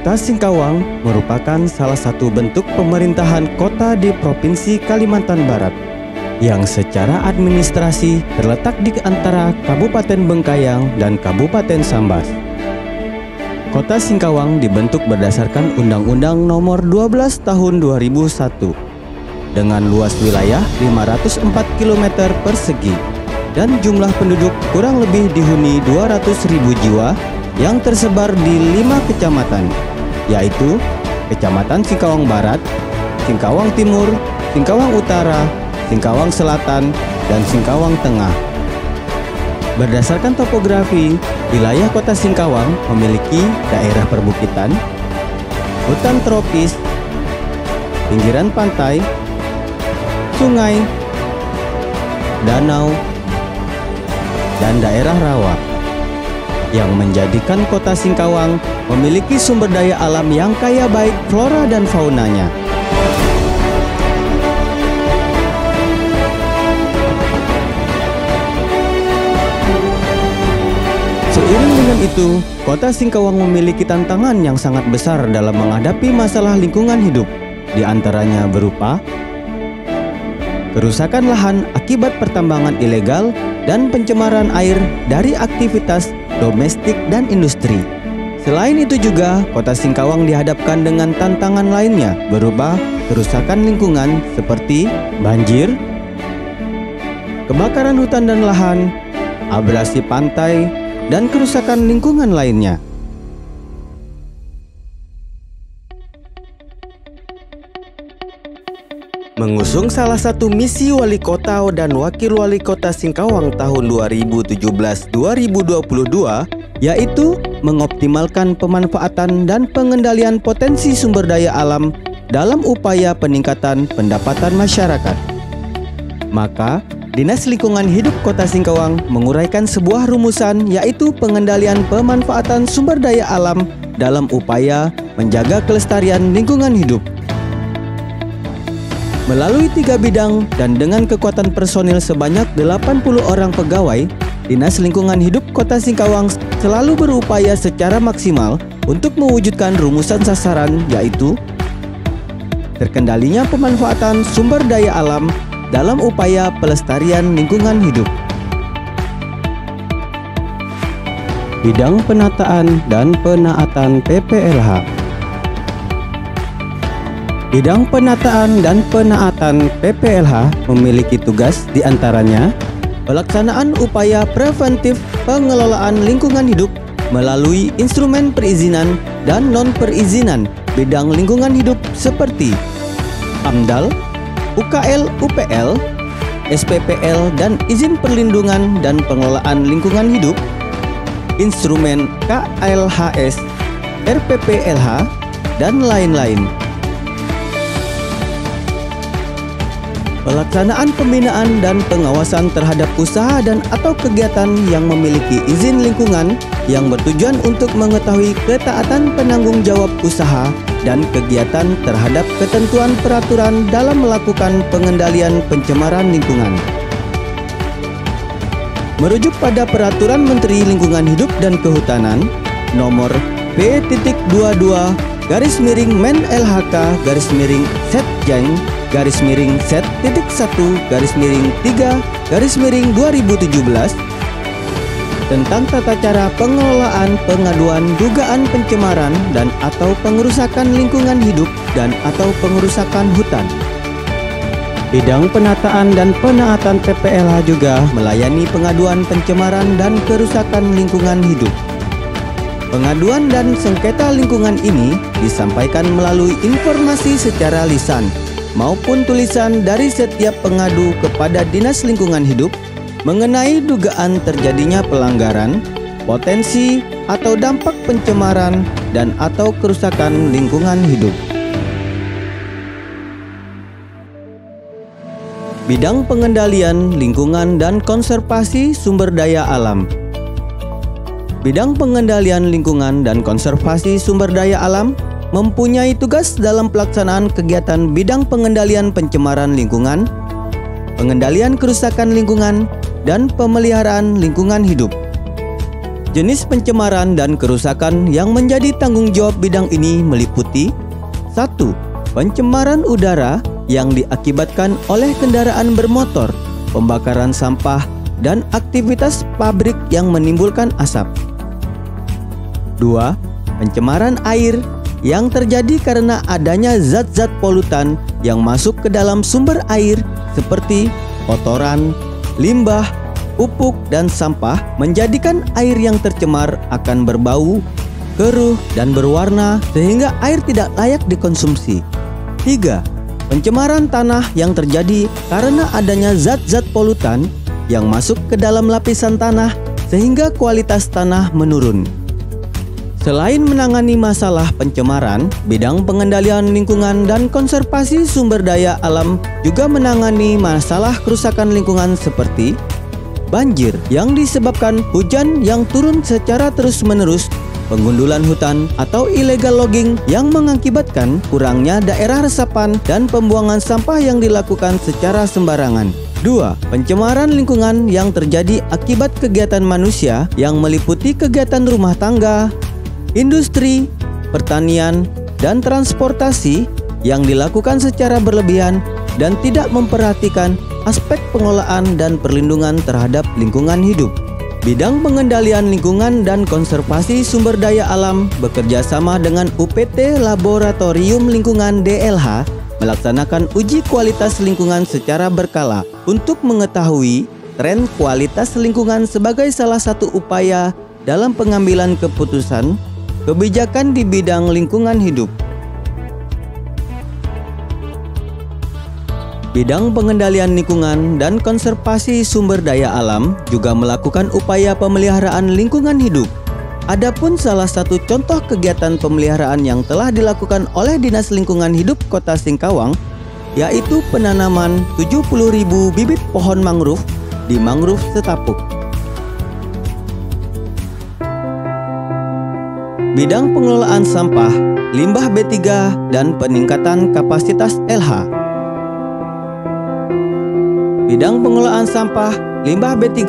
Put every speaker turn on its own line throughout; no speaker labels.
Kota Singkawang merupakan salah satu bentuk pemerintahan kota di Provinsi Kalimantan Barat yang secara administrasi terletak di antara Kabupaten Bengkayang dan Kabupaten Sambas. Kota Singkawang dibentuk berdasarkan Undang-Undang Nomor 12 Tahun 2001 dengan luas wilayah 504 km persegi dan jumlah penduduk kurang lebih dihuni 200.000 jiwa yang tersebar di 5 kecamatan, yaitu Kecamatan Singkawang Barat, Singkawang Timur, Singkawang Utara, Singkawang Selatan, dan Singkawang Tengah. Berdasarkan topografi, wilayah Kota Singkawang memiliki daerah perbukitan, hutan tropis, pinggiran pantai, sungai, danau, dan daerah rawa, yang menjadikan Kota Singkawang memiliki sumber daya alam yang kaya baik flora dan faunanya. Seiring dengan itu, Kota Singkawang memiliki tantangan yang sangat besar dalam menghadapi masalah lingkungan hidup, di antaranya berupa kerusakan lahan akibat pertambangan ilegal dan pencemaran air dari aktivitas domestik dan industri. Selain itu juga, Kota Singkawang dihadapkan dengan tantangan lainnya berupa kerusakan lingkungan seperti banjir, kebakaran hutan dan lahan, abrasi pantai, dan kerusakan lingkungan lainnya. Mengusung salah satu misi Wali Kota dan Wakil Wali Kota Singkawang tahun 2017-2022, yaitu mengoptimalkan pemanfaatan dan pengendalian potensi sumber daya alam dalam upaya peningkatan pendapatan masyarakat. Maka, Dinas Lingkungan Hidup Kota Singkawang menguraikan sebuah rumusan, yaitu pengendalian pemanfaatan sumber daya alam dalam upaya menjaga kelestarian lingkungan hidup. Melalui 3 bidang dan dengan kekuatan personil sebanyak 80 orang pegawai, Dinas Lingkungan Hidup Kota Singkawang selalu berupaya secara maksimal untuk mewujudkan rumusan sasaran, yaitu terkendalinya pemanfaatan sumber daya alam dalam upaya pelestarian lingkungan hidup. Bidang penataan dan penaatan PPLH. Bidang penataan dan penaatan PPLH memiliki tugas diantaranya pelaksanaan upaya preventif pengelolaan lingkungan hidup melalui instrumen perizinan dan non-perizinan bidang lingkungan hidup seperti AMDAL, UKL, UPL, SPPL, dan izin perlindungan dan pengelolaan lingkungan hidup, instrumen KLHS, RPPLH, dan lain-lain. Pelaksanaan pembinaan dan pengawasan terhadap usaha dan atau kegiatan yang memiliki izin lingkungan yang bertujuan untuk mengetahui ketaatan penanggung jawab usaha dan kegiatan terhadap ketentuan peraturan dalam melakukan pengendalian pencemaran lingkungan. Merujuk pada Peraturan Menteri Lingkungan Hidup dan Kehutanan Nomor P.2.2/Men-LHK-Set-1/3/2017 tentang tata cara pengelolaan pengaduan dugaan pencemaran dan atau pengerusakan lingkungan hidup dan atau pengerusakan hutan. Bidang penataan dan penaatan PPLH juga melayani pengaduan pencemaran dan kerusakan lingkungan hidup. Pengaduan dan sengketa lingkungan ini disampaikan melalui informasi secara lisan maupun tulisan dari setiap pengadu kepada Dinas Lingkungan Hidup mengenai dugaan terjadinya pelanggaran, potensi atau dampak pencemaran dan atau kerusakan lingkungan hidup. Bidang pengendalian lingkungan dan konservasi sumber daya alam. Bidang pengendalian lingkungan dan konservasi sumber daya alam mempunyai tugas dalam pelaksanaan kegiatan bidang pengendalian pencemaran lingkungan, pengendalian kerusakan lingkungan, dan pemeliharaan lingkungan hidup. Jenis pencemaran dan kerusakan yang menjadi tanggung jawab bidang ini meliputi 1. Pencemaran udara yang diakibatkan oleh kendaraan bermotor, pembakaran sampah, dan aktivitas pabrik yang menimbulkan asap. 2. Pencemaran air yang terjadi karena adanya zat-zat polutan yang masuk ke dalam sumber air seperti kotoran, limbah, pupuk, dan sampah menjadikan air yang tercemar akan berbau, keruh, dan berwarna sehingga air tidak layak dikonsumsi. 3. Pencemaran tanah yang terjadi karena adanya zat-zat polutan yang masuk ke dalam lapisan tanah sehingga kualitas tanah menurun. Selain menangani masalah pencemaran, bidang pengendalian lingkungan dan konservasi sumber daya alam juga menangani masalah kerusakan lingkungan seperti banjir yang disebabkan hujan yang turun secara terus-menerus, pengundulan hutan atau illegal logging yang mengakibatkan kurangnya daerah resapan dan pembuangan sampah yang dilakukan secara sembarangan. 2. Pencemaran lingkungan yang terjadi akibat kegiatan manusia yang meliputi kegiatan rumah tangga, industri, pertanian, dan transportasi yang dilakukan secara berlebihan dan tidak memperhatikan aspek pengelolaan dan perlindungan terhadap lingkungan hidup. Bidang pengendalian lingkungan dan konservasi sumber daya alam bekerja sama dengan UPT Laboratorium Lingkungan DLH melaksanakan uji kualitas lingkungan secara berkala untuk mengetahui tren kualitas lingkungan sebagai salah satu upaya dalam pengambilan keputusan kebijakan di bidang lingkungan hidup. Bidang pengendalian lingkungan dan konservasi sumber daya alam juga melakukan upaya pemeliharaan lingkungan hidup. Adapun salah satu contoh kegiatan pemeliharaan yang telah dilakukan oleh Dinas Lingkungan Hidup Kota Singkawang yaitu penanaman 70.000 bibit pohon mangrove di mangrove Setapuk. Bidang pengelolaan sampah, limbah B3, dan peningkatan kapasitas LH. Bidang pengelolaan sampah, limbah B3,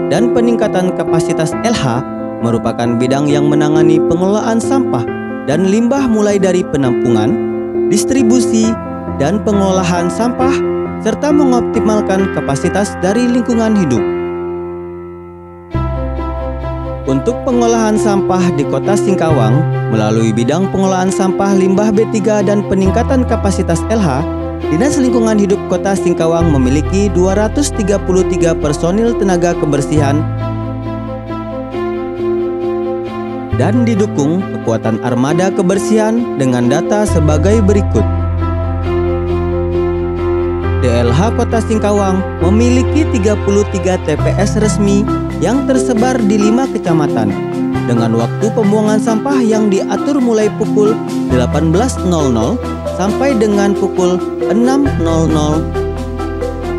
dan peningkatan kapasitas LH merupakan bidang yang menangani pengelolaan sampah dan limbah mulai dari penampungan, distribusi, dan pengolahan sampah, serta mengoptimalkan kapasitas dari lingkungan hidup. Untuk pengolahan sampah di Kota Singkawang, melalui bidang pengolahan sampah limbah B3 dan peningkatan kapasitas LH, Dinas Lingkungan Hidup Kota Singkawang memiliki 233 personil tenaga kebersihan dan didukung kekuatan armada kebersihan dengan data sebagai berikut. DLH Kota Singkawang memiliki 33 TPS resmi yang tersebar di 5 kecamatan dengan waktu pembuangan sampah yang diatur mulai pukul 18.00 sampai dengan pukul 6.00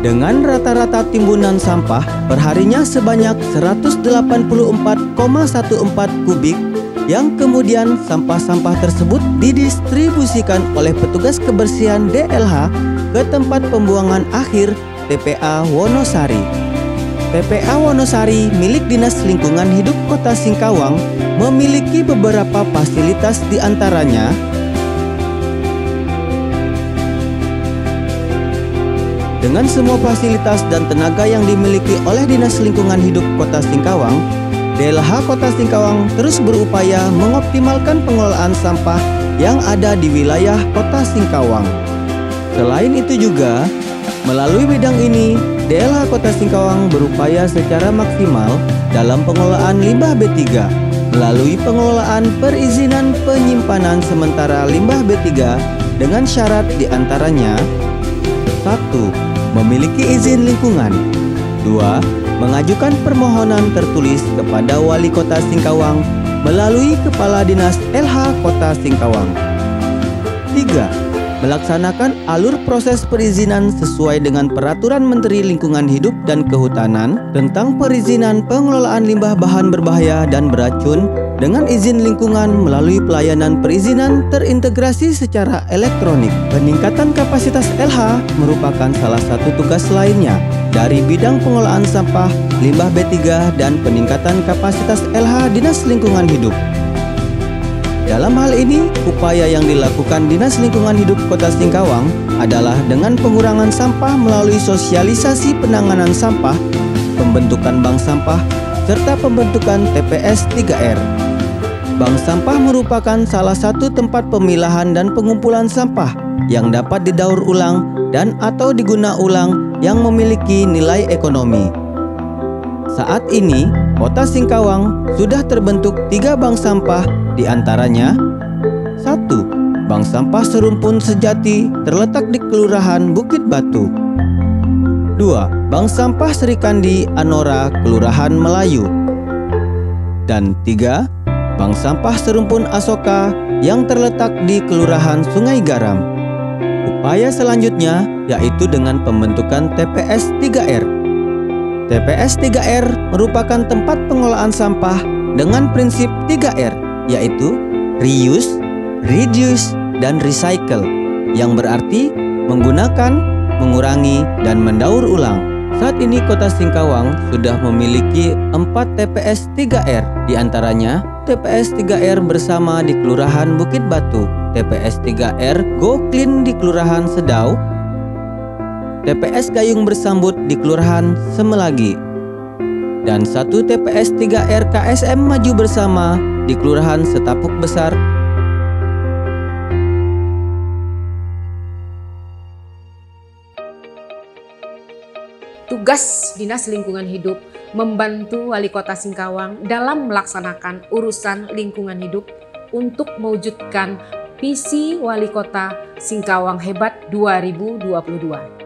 dengan rata-rata timbunan sampah perharinya sebanyak 184,14 kubik yang kemudian sampah-sampah tersebut didistribusikan oleh petugas kebersihan DLH ke tempat pembuangan akhir TPA Wonosari. TPA Wonosari milik Dinas Lingkungan Hidup Kota Singkawang memiliki beberapa fasilitas di antaranya dengan semua fasilitas dan tenaga yang dimiliki oleh Dinas Lingkungan Hidup Kota Singkawang, DLH Kota Singkawang terus berupaya mengoptimalkan pengelolaan sampah yang ada di wilayah Kota Singkawang. Selain itu juga, melalui bidang ini, DLH Kota Singkawang berupaya secara maksimal dalam pengelolaan limbah B3 melalui pengelolaan perizinan penyimpanan sementara limbah B3 dengan syarat diantaranya 1. Memiliki izin lingkungan. 2. Mengajukan permohonan tertulis kepada Wali Kota Singkawang melalui Kepala Dinas LH Kota Singkawang. 3. Melaksanakan alur proses perizinan sesuai dengan Peraturan Menteri Lingkungan Hidup dan Kehutanan tentang perizinan pengelolaan limbah bahan berbahaya dan beracun dengan izin lingkungan melalui pelayanan perizinan terintegrasi secara elektronik. Peningkatan kapasitas LH merupakan salah satu tugas lainnya dari bidang pengolahan sampah, limbah B3, dan peningkatan kapasitas LH Dinas Lingkungan Hidup. Dalam hal ini, upaya yang dilakukan Dinas Lingkungan Hidup Kota Singkawang adalah dengan pengurangan sampah melalui sosialisasi penanganan sampah, pembentukan bank sampah, serta pembentukan TPS 3R. Bank sampah merupakan salah satu tempat pemilahan dan pengumpulan sampah yang dapat didaur ulang dan atau diguna ulang yang memiliki nilai ekonomi. Saat ini, Kota Singkawang sudah terbentuk 3 bank sampah, di antaranya 1. Bank sampah Serumpun Sejati terletak di Kelurahan Bukit Batu. 2. Bank sampah Serikandi Anora, Kelurahan Melayu. Dan 3. Bank sampah Serumpun Asoka yang terletak di Kelurahan Sungai Garam. Upaya selanjutnya yaitu dengan pembentukan TPS 3R. TPS 3R merupakan tempat pengolahan sampah dengan prinsip 3R, yaitu reuse, reduce, dan recycle, yang berarti menggunakan, mengurangi, dan mendaur ulang. Saat ini Kota Singkawang sudah memiliki 4 TPS 3R, diantaranya TPS 3R bersama di Kelurahan Bukit Batu, TPS 3R Go Clean di Kelurahan Sedau, TPS Gayung Bersambut di Kelurahan Semelagi, dan 1 TPS 3R KSM Maju Bersama di Kelurahan Setapuk Besar.
Tugas Dinas Lingkungan Hidup membantu Wali Kota Singkawang dalam melaksanakan urusan lingkungan hidup untuk mewujudkan visi Wali Kota Singkawang Hebat 2022.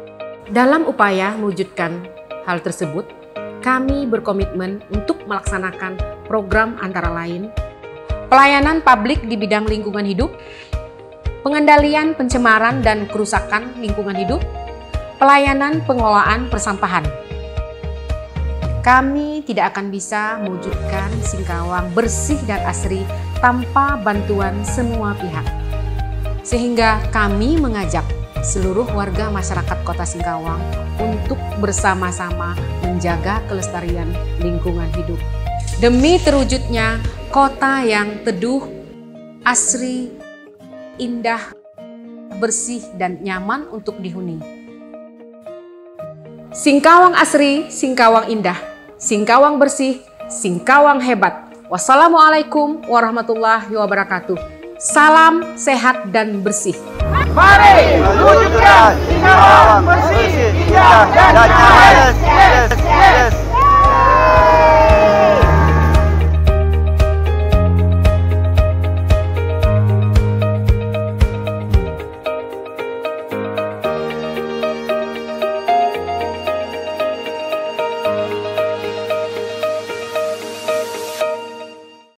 Dalam upaya mewujudkan hal tersebut, kami berkomitmen untuk melaksanakan program antara lain pelayanan publik di bidang lingkungan hidup, pengendalian pencemaran dan kerusakan lingkungan hidup, pelayanan pengelolaan persampahan. Kami tidak akan bisa mewujudkan Singkawang bersih dan asri tanpa bantuan semua pihak. Sehingga kami mengajak seluruh warga masyarakat Kota Singkawang untuk bersama-sama menjaga kelestarian lingkungan hidup. Demi terwujudnya kota yang teduh, asri, indah, bersih, dan nyaman untuk dihuni. Singkawang asri, Singkawang indah. Singkawang bersih, Singkawang hebat. Wassalamualaikum warahmatullahi wabarakatuh. Salam sehat dan bersih.
Mari wujudkan Singkawang bersih, indah, dan nyaman. Yes.